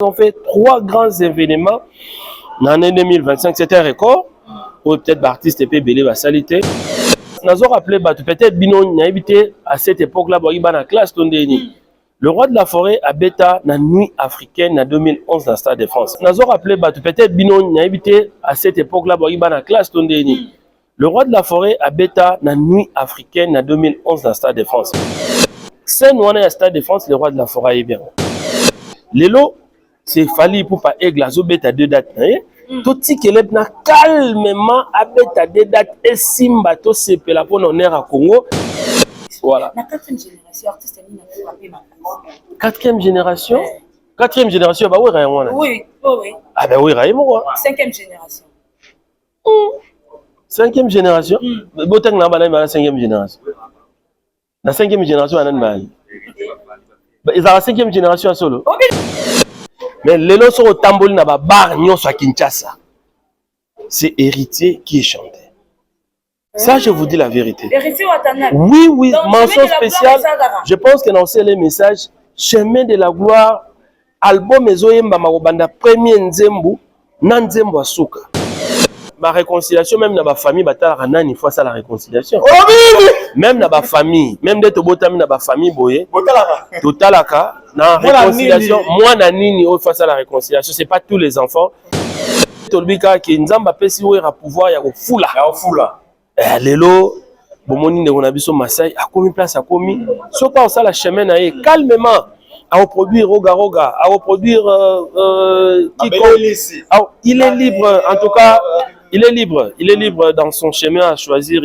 On fait 3 grands événements en l'année 2025. C'était un record. Ou peut-être l'artiste peut belé va salité. Nous avons rappelé peut-être Binon habité à cette époque-là, dans la classe Tondéni. Le roi de la forêt a bêta la nuit africaine en 2011 dans le Stade de France. Nous avons rappelé peut-être Binon habité à cette époque-là, dans la classe Tondéni. Le roi de la forêt a bêta la nuit africaine en 2011 dans le Stade de France. C'est nous on est à Stade de France, le roi de la forêt est bien. Lélo, c'est fallu pour pas aigle à bêta 2 dates. Tout ce qui est calmement à bêta 2 dates et simba to c'est la pour honneur à Congo. Voilà. La 4e génération artiste n'a pas frappé ma place. 4e génération. 4e génération, bah oui, rien. Oui, oui. Ah ben oui, rien moi. 5e génération. 5e génération. Boteng na bana la 5e génération. La 5e génération anan ba. Ils ont la 5e génération solo. Mais les lots sont au tambour na ba bar nyonso à Kinshasa. C'est Héritier qui est chanté. Ça, je vous dis la vérité. Oui, oui, donc, mention spéciale. Je pense que dans ces messages, Chemin de la gloire, album Ezoyemba Marobanda, premier Nzembo, Nanzembo Asuka. Ma réconciliation, même dans ma famille, il faut ça la réconciliation. Même dans ma famille, même dès que tu as ma famille, totalaka, dans la réconciliation, moi, Nanini, il faut ça la réconciliation. Ce n'est pas tous les enfants. Tolbika qui Nzamba pesi à pouvoir, il y a foula. Lelo, bomoni ne gonabiso Masai, a commis place à commis. Sauf quand ça la chemin calmement. À reproduire Roga, à reproduire il est libre, en tout cas, il est libre dans son chemin à choisir.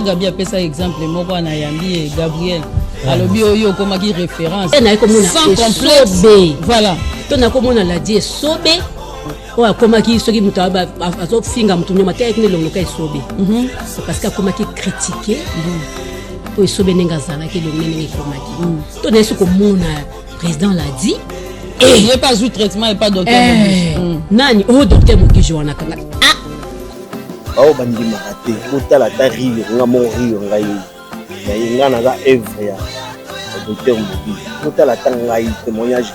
Gabi a fait ça exemple, moi on a Yambi et Gabriel. Alors bio comme qui référence. Sans complexe. Voilà. Ton a comme on a dit sobe. Oh comme qui ceux qui nous a finga mutumyo mateka ne longo kai sobe. C'est parce que comme qui critiquer. Oh sobe nenga zala ki longo nenga comme qui. Ton est ce que mon président l'a dit. Et il n'y a pas eu traitement et pas docteur. Nani oh docteur Mokijo wana kana. Oh bandi marate kotala ta rio nga mon rio ngai ya inga na ga evre ya docteur Mobi kotala ta ngai témoignage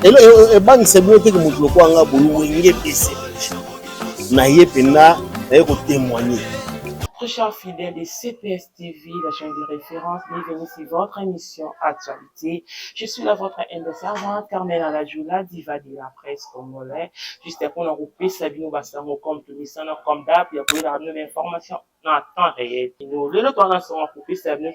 et bang c'est bon que mutu ko nga bolu ngé pese na yepena na ko témoigner. Très chers fidèles de CPS TV, la chaîne de référence, bienvenue sur votre émission Actualité. Je suis là votre humble servante, Carmen Aladjoula, diva de la presse congolaise. Juste pour nous regrouper, Sabino Bassamo comme tout comme d'hab, il y a pour la nouvelle information en temps réel. Nous, le temps là, sont regroupés, Sabino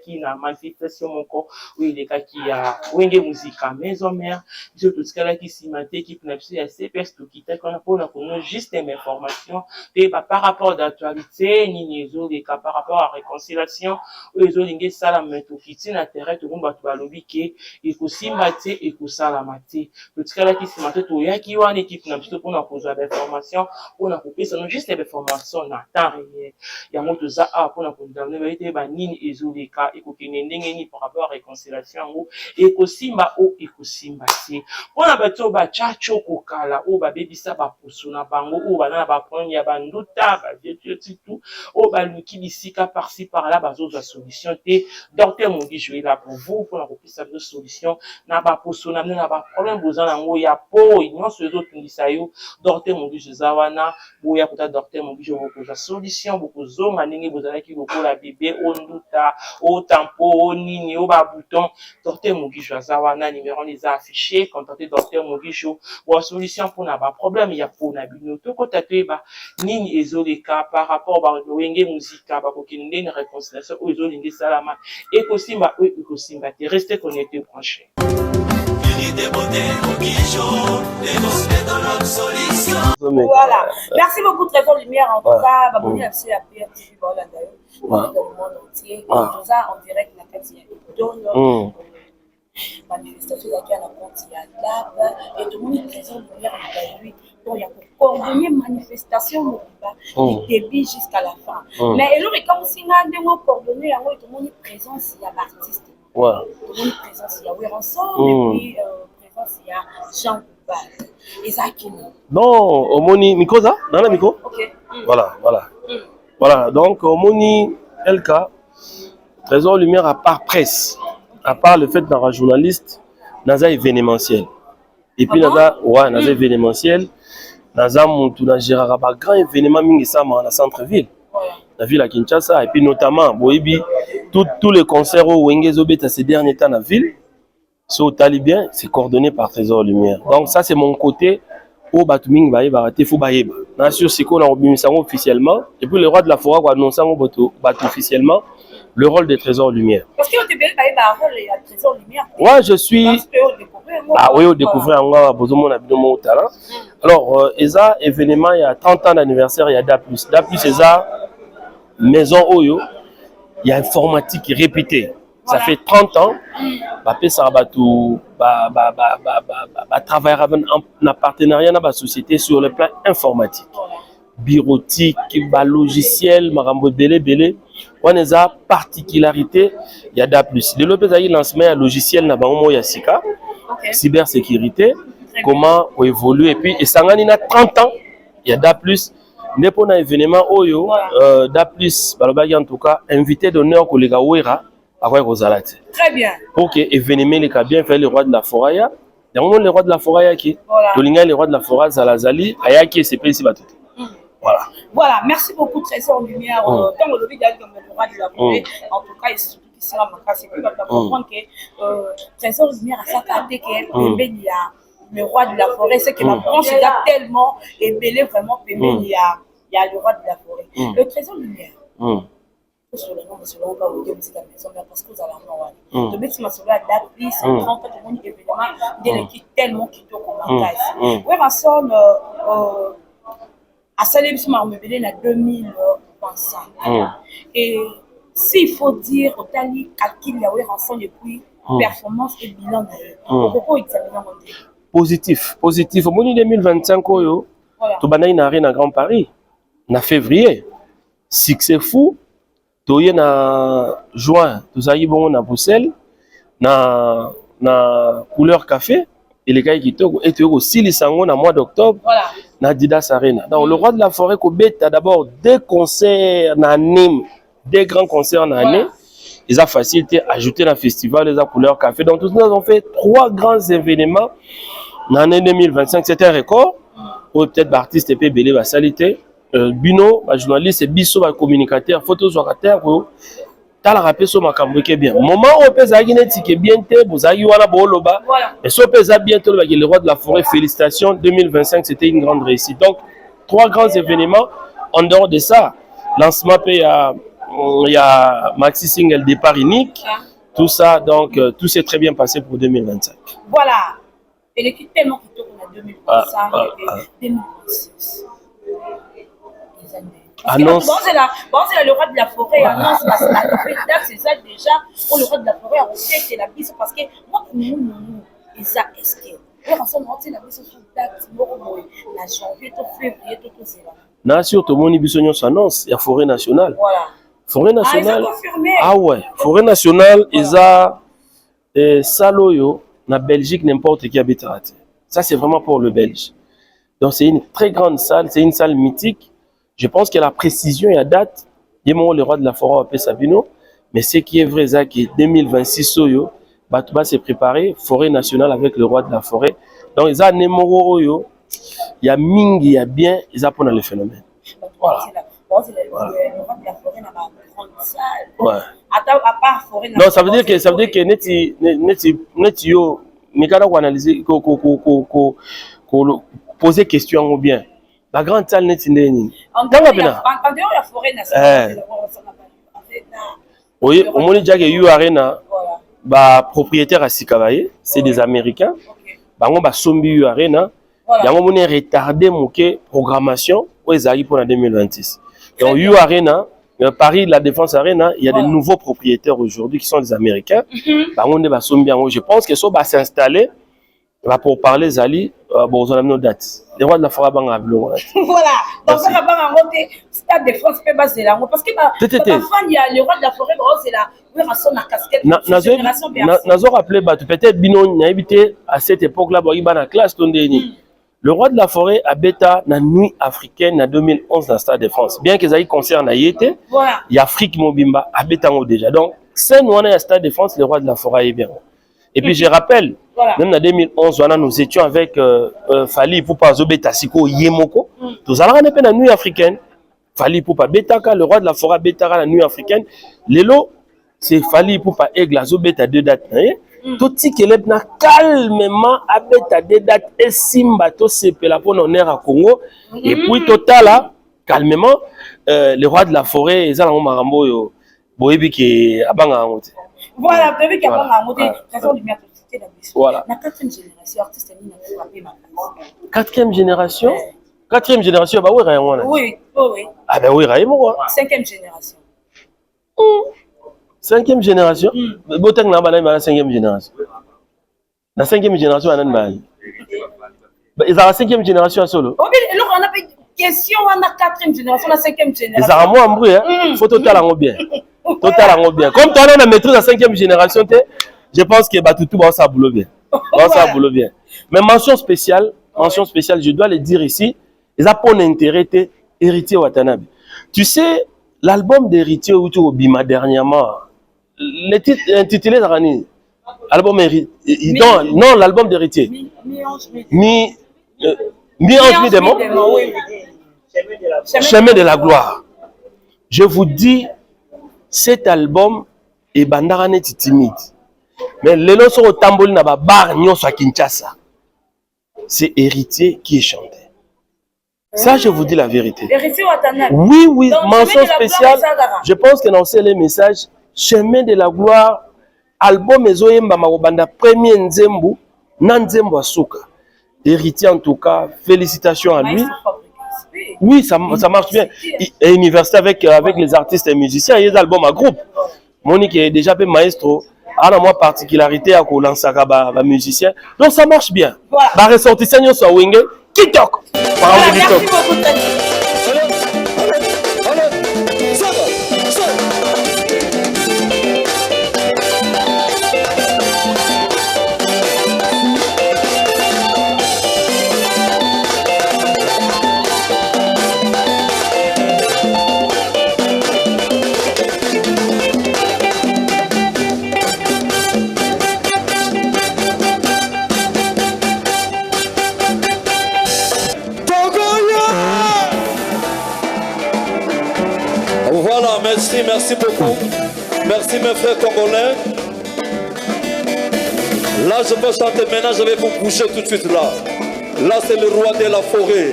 qui n'a manifestation mon corps, oui, les cas qui a Wenge Musica, maison mère, tout ce cas qui s'y maté, qui peut à CPS tout qui qu'on a pour nous juste une information, et par rapport d'actualité, les cas par rapport à la réconciliation, les autres salamé tout qui tient intérêt tout le monde va lobby qui il faut s'imbater et faut salamate. Le cas qui s'imate tout ya qui une équipe n'a pas pour nous poser des informations, pour nous couper ça nous juste des informations dans temps réel. Il y a moto za pour nous condamner vérité ba nini ezoli ka et ko kinendenge ni par rapport à réconciliation et ko simba o et ko simbate. Pour na bato ba chacho ko kala o ba bebisa ba posona bango o ba na ba prendre ya ba nduta ba vieux tout oh bah le qui bisika par-ci par-là bah autres solutions té docteur mon dit je vais là pour vous pour la reprise de solution na ba posona na ba problème besoin na ngo ya po non ce autres qui ça yo docteur mon dit je zawana boya kota docteur mon dit je vous la solution beaucoup zonga ndenge bozala ki beaucoup la bébé onduta au tampo nini au ba bouton docteur mon dit je zawana numéro les affichés contacter docteur mon dit bon solution pour na ba problème il y a pour na bino to kota te ba nini ezoleka par rapport ba Wenge Musica, bakokinde une réconciliation aux autres salama et kosimba eux kosimba te restez connectés branchés. Voilà. Merci beaucoup Trésor Lumière en tout cas, baboni aussi la PRTV voilà d'ailleurs. Dans le monde entier, nous en direct la fête il manifestation qui a la compte il y a DAP et tout le monde est Trésor Lumière aujourd'hui. Donc il y a coordonner manifestation du début jusqu'à la fin. Mais alors quand on a coordonné tout le monde est présence il y a l'artiste. Tout le monde est présence il y a Weranson et puis présence il y a Jean base. Et ça qui non, au moni Mikosa, dans la Miko. Ok. Voilà, voilà. Voilà, donc au moni LK, Trésor Lumière à part presse, à part le fait d'être un journaliste, naza événementiel. Et puis naza, ouais, naza événementiel, naza moutou na gérera ba grand événement mingi ça dans la centre-ville. La ville à Kinshasa et puis notamment boyebi tous les concerts au Wengezo Beta ces derniers temps dans la ville. So talibien, c'est coordonné par Trésor Lumière. Donc ça c'est mon côté au Batuming Baïba, Tefou Baïba. Bien sûr, c'est qu'on a officiellement. Et puis le roi de la forêt a annoncé officiellement le rôle de Trésor Lumière. Parce que tu as rôle de Trésor Lumière. Ouais, je suis. Ah oui, on découvre un besoin de talent. Alors, ESA événement, il y a 30 ans d'anniversaire, il y a DA+. DA+, ESA, maison Oyo, il y a informatique répétée. Ça fait 30 ans, ça travaille en partenariat avec la société sur le plan informatique, bureautique, logiciel, belé. On a une particularité, il y a DA+. De l'autre côté, il lancement un logiciel il y a SICA, cybersécurité, comment on évolue. Et puis, ça a 30 ans, il y a DA+. N'est pas un événement Oyo, DA+, en tout cas, invité d'honneur collègue Ouera. Très bien. Pour que événement les cas bien fait le roi de la forêt. Il y a le roi de la forêt qui. Tolinga le roi de la forêt Zalazali ayaki c'est ici bateau. Voilà. Voilà, merci beaucoup Trésor Lumière. Tant que le vidéo comme le roi de la forêt, en tout cas, il se trouve qu'il sera ma casse et puis on comprendre que Trésor Lumière a sa carte que le roi de la forêt, c'est que la branche est tellement ébellée vraiment il y a le roi de la forêt. Le Trésor Lumière. Sur le nom de ce long cas où musique à la maison, mais parce que vous avez un nom. De mettre ma soeur à date, puis c'est 30 ans de mon événement, il est tellement qui te commence. Oui, ma soeur a célébré ma meublé en 2025. Et s'il faut dire, au tali, calcul, il y a eu ensemble depuis performance et bilan. Pourquoi examiner mon dé? Positif. Positif. Au mois de 2025, tu as une arène à Grand Paris, en février. Succès fou. Toye na juin, tout ça y est bon na Bruxelles, na couleur café, et les gars qui tournent et tu aussi les sangons na mois d'octobre, na Didas Arena. Donc le roi de la forêt Kobet a d'abord des concerts na Nîmes, des grands concerts na année. Ils ont facilité ajouter dans le festival les couleur café. Donc tous nous avons fait 3 grands événements en l'année 2025. C'était un record. Ou peut-être artiste et belé va salité. Bino, journaliste, biso, communicateur, photojorateur, t'as la rappel sur ma caméra qui est bien. Moment où on peut dire que bien, vous avez eu un boloba. Et si on peut dire bientôt le roi de la forêt, félicitations, 2025, c'était une grande réussite. Donc, 3 grands événements. En dehors de ça, lancement, il y a Maxi Single départ unique. Tout ça, donc, tout s'est très bien passé pour 2025. Voilà. Et l'équipe tellement qui tourne en 2025 et 2026. Annonce. Bon, c'est le roi de la forêt. Annonce parce que la c'est ça déjà. Pour le roi de la forêt, on sait que c'est la bise parce que moi, et ça, est-ce que la bise sur date, la janvier, tout février, tout ça. Non, surtout, mon ibisonio s'annonce, il y a Forêt Nationale. Voilà. Forêt Nationale. Ils ont confirmé. Ah ouais, Forêt Nationale, ils ont Saloyo, na Belgique, n'importe qui habite à terre. Ça, c'est vraiment pour le Belge. Donc, c'est une très grande salle, c'est une salle mythique. Je pense que la précision et la date, il y a le roi de la forêt à Sabino, mais ce qui est vrai, c'est que 2026, Soyo, Batouba s'est préparé, Forêt Nationale avec le roi de la forêt. Donc, ils ont un numéro, il y a Ming, il y a bien, ils apprennent le phénomène. Voilà. Le roi de la forêt n'a pas une grande salle. Ouais. À part Forêt Nationale. Non, ça veut dire que Netio, mais quand on analyse, poser question ou bien. La grande salle n'est pas une. En dehors de la Forêt Nationale, oui, au moment où il y a eu Arena, propriétaire à Sikavaye, c'est des Américains. Bango ba sombi eu Arena, yango moni retardé moké programmation aux Isaïe pour la 2026. Donc eu Arena, Paris la Défense Arena, il y a des nouveaux propriétaires aujourd'hui qui sont des Américains. Bango ne ba sombi yango. Je pense que ça va s'installer. Pour parler Zali, bon, on a nos dates. Les rois de la forêt, voilà. Donc, ça va pas monter. Stade de France, peut baser là. Parce que il y a le roi de la forêt, c'est là. Oui, à son casquette. Nazo rappelé, peut-être Binon n'a évité à cette époque-là, il y a une classe. Le roi de la forêt a bêta la nuit africaine en 2011 dans le Stade de France. Bien qu'ils aient concert à Yété, il y a Afrique Mobimba à bêta déjà. Donc, c'est nous, on est à Stade de France, le roi de la forêt est bien. Et puis je rappelle, même en 2011, nous étions avec Fali Poupa Zobeta Siko Yemoko. Nous allons à la nuit africaine. Fali Poupa Betaka, le roi de la forêt Betaka, la nuit africaine. Lélo, c'est Fali Poupa Egla Zobeta 2 dates. Tout ce qui est calmement à Beta 2 dates et Simba to sepela pour l'honneur à Congo. Et puis total, calmement, le roi de la forêt, ils ont Marambo yo boebi qui abanga ngote. Voilà, bébé qui a pas monté, raison lumière de la mission. Voilà. La 4e génération artiste ni na frappé ma place. 4e génération? 4e génération, bah oui, rien. Oui, oui. Ah ben oui, rien moi. 5e génération. 5e génération? Botek na bana la 5e génération. La 5e génération anan ba. Ils ont la 5e génération solo. Oh mais alors on a pas question on a 4e génération, la 5e génération. Ils ont moi en bruit hein. Faut total en bien. Total en bien. Comme toi on a maîtrise la 5e génération, je pense que Batutu va ça boulot bien. Va ça boulot bien. Mais mention spéciale, je dois le dire ici, ils ont pour intérêt héritier Watanabe. Tu sais l'album d'héritier au Bima dernièrement, le titre intitulé Rani. Album héritier. Non, l'album d'héritier. Mi-ange mi-démon. Chemin de la gloire. Je vous dis, cet album est bandarane timide. Mais les noms sont au tamboli na ba bar nyonso à Kinshasa. C'est héritier qui est chanté. Ça, je vous dis la vérité. Oui, oui, donc, mention spéciale. Je pense que dans ces messages, Chemin de la gloire, album Ezoyemba Marobanda, premier Nzembo, Nanzembo Asuka. Héritier en tout cas, félicitations à lui. Oui, ça marche bien. Et université avec les artistes et musiciens, il y a des albums à groupe. Monique est déjà fait maestro. À moi particularité à lancer un musicien. Donc ça marche bien. La ressortissant sur Wenge, Kitok. Merci beaucoup. Merci beaucoup. Merci mes frères congolais. Là, je peux chanter maintenant, je vais vous coucher tout de suite là. Là, c'est le roi de la forêt.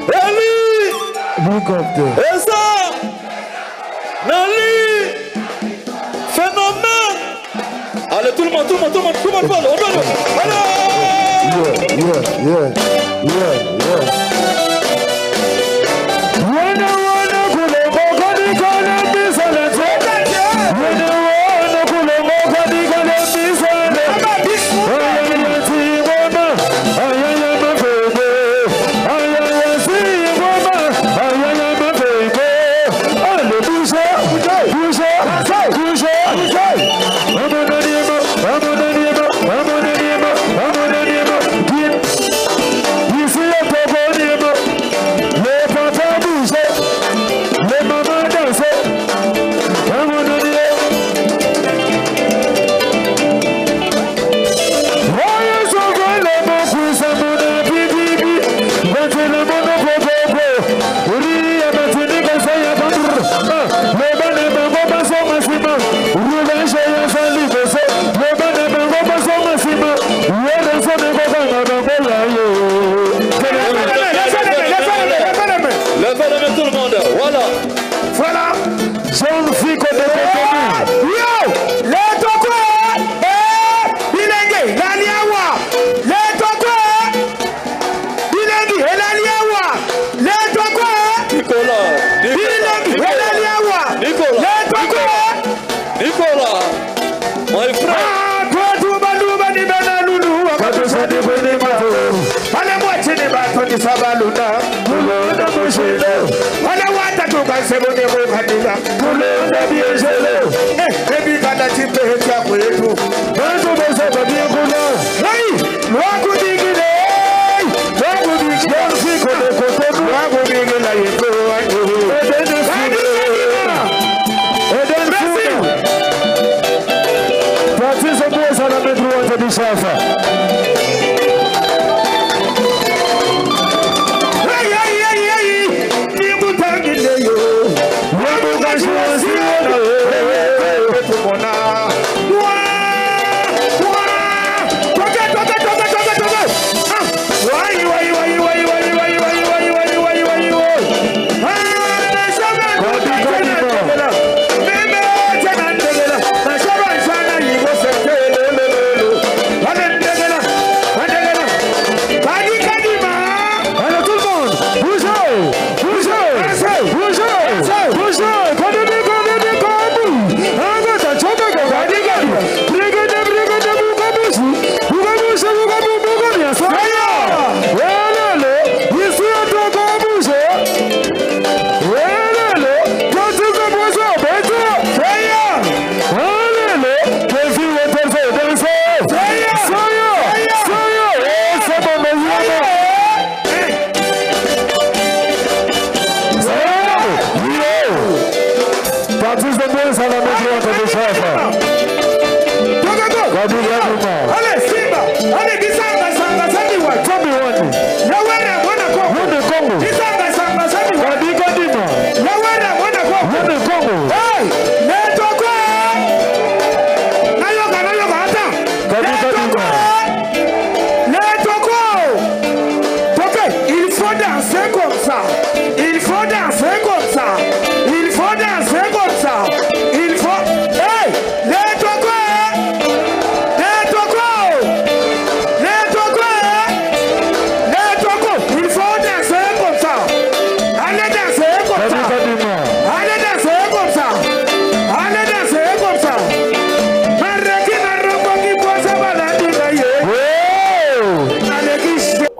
Eli! Eza! Nali! Phénomène! Allez, tout le monde, My friend.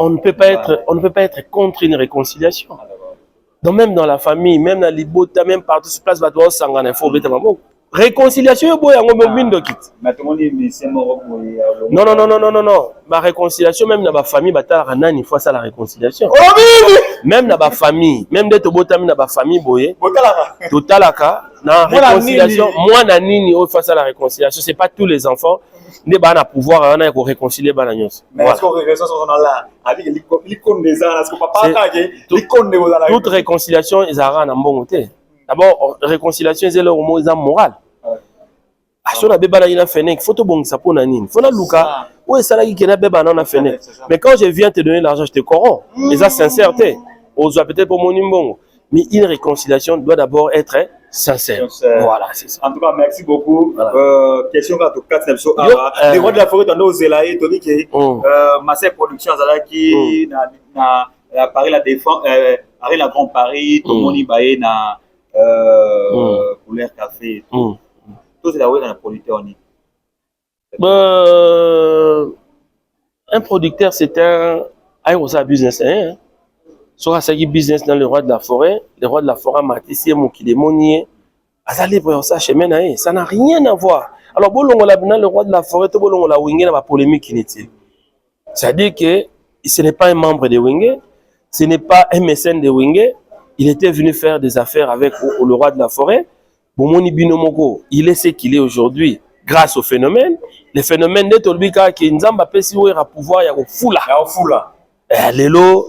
On ne peut pas être contre une réconciliation. Donc même dans la famille, même dans les Libota, même partout sur place, il faut réconciliation, non. Ma réconciliation, même dans ma famille, il faut ça la réconciliation. Même dans ma famille, même dans ma famille, la réconciliation, moi, il faut ça la réconciliation. Ce n'est pas tous les enfants qui ont pouvoir réconcilier. Mais est-ce que toute réconciliation, ils ont un bon côté. D'abord, réconciliation, c'est le mot moral. Mais quand je viens te donner l'argent, je te corromps. Et ça, sincèreté. Peut-être pour mon numéro. Mais une réconciliation doit d'abord être sincère. Voilà, c'est ça. En tout cas, merci beaucoup. Voilà. Question à tout cas, les rois de la forêt, on a osé là, et Tony qui Massé Production, qui a Paris la défense, Paris la Grand Paris, tout le monde y baille na couleur café. Tout c'est là où il y a un producteur. Un producteur, c'est un business. Sur un business dans le roi de la forêt, le roi de la forêt Matissé, Mokilemonier, ça n'a rien à voir. Alors, le roi de la forêt, il y a une polémique inutile. C'est-à-dire que ce n'est pas un membre de Wenge, ce n'est pas un mécène de Wenge, il était venu faire des affaires avec le roi de la forêt. Bomoni Binomoko, il est ce qu'il est aujourd'hui grâce au phénomène. Le phénomène de Tolbika qui Nzamba pesi à pouvoir ya fula. Lelo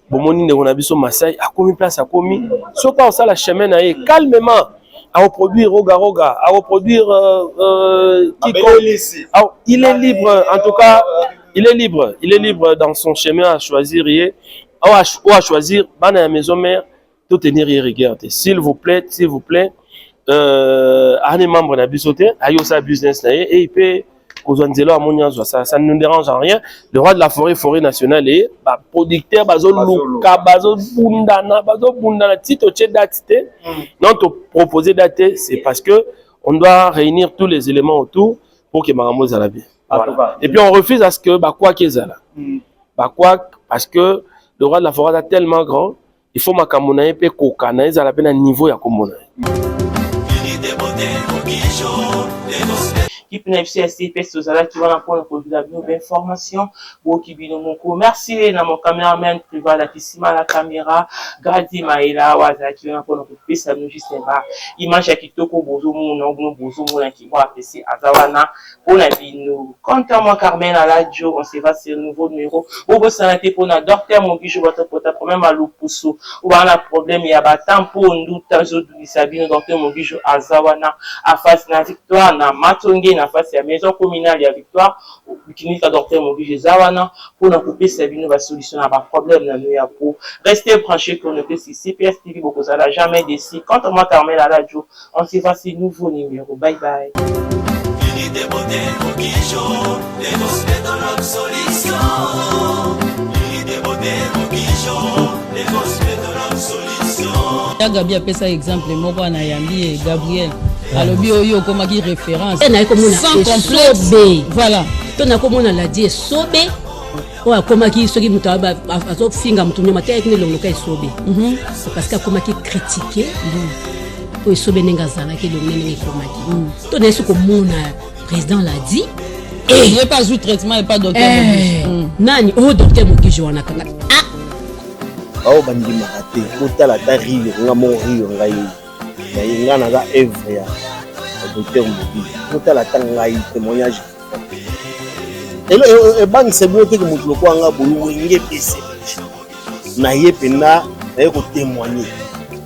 Bomoni ne gonabiso Masai a commis place a commis. So pas ça la chemin na calmement à reproduire roga à reproduire il est libre en tout cas, il est libre dans son chemin à choisir ou à choisir bana la maison mère tout tenir rigueur. S'il vous plaît un membre de la bisoté, a business et il peut ça ne nous dérange en rien. Le roi de la forêt nationale est producteur non proposer daté, c'est parce que on doit réunir tous les éléments autour pour que Maramos à la bien. Et puis on refuse à ce que quoi qu'ils aient là. Parce que le roi de la forêt est tellement grand il faut makambo na ye pe koka na ezala pe na niveau ya komona qui peut FCST Pestozala qui va pour la information pour qui bino moko. Merci na mon cameraman privé la kisima la caméra Gradi Maïla waza qui va pour notre pesa nous juste ba image qui toko bozo mon bozo mon qui va apprécier azawana pour la bino. Compte moi Carmen à la radio on se va sur nouveau numéro au santé pour na docteur mon bijo votre problème à l'opuso ou on a problème il y a ba tempo ndu tazo du sabino docteur mon bijo azawana à face na victoire na matonge na face ya maison communale ya victoire clinique à docteur Mogi Zawana pour nous couper sa vie va solutionner un problème dans nous ya pour rester branché connecté sur CPS TV beaucoup ça n'a jamais décidé quand on m'a terminé la radio on se va ces nouveaux numéros bye bye. Gabi apesa exemple moko na yambi Gabriel alobi oyo komaki référence sans complexe voilà to na komona la die sobe o akomaki soki mutu azofinga mutu nyoma te ekine longoka esobe c'est parce que akomaki critiquer o esobe nenga zalaki longo nenge ekomaki to na yesu komona président l'a dit et je pas eu traitement et pas docteur nani o docteur Mokijo wana kanga bao bandimaka te kotala ta rire nga mo rire ngai na yenga na za evre ya docteur Mokijo kotala ta ngai témoignage elo ebangisa bino te ke motu lokwa nga boyo ngenge pese na ye pena na ye ko témoigner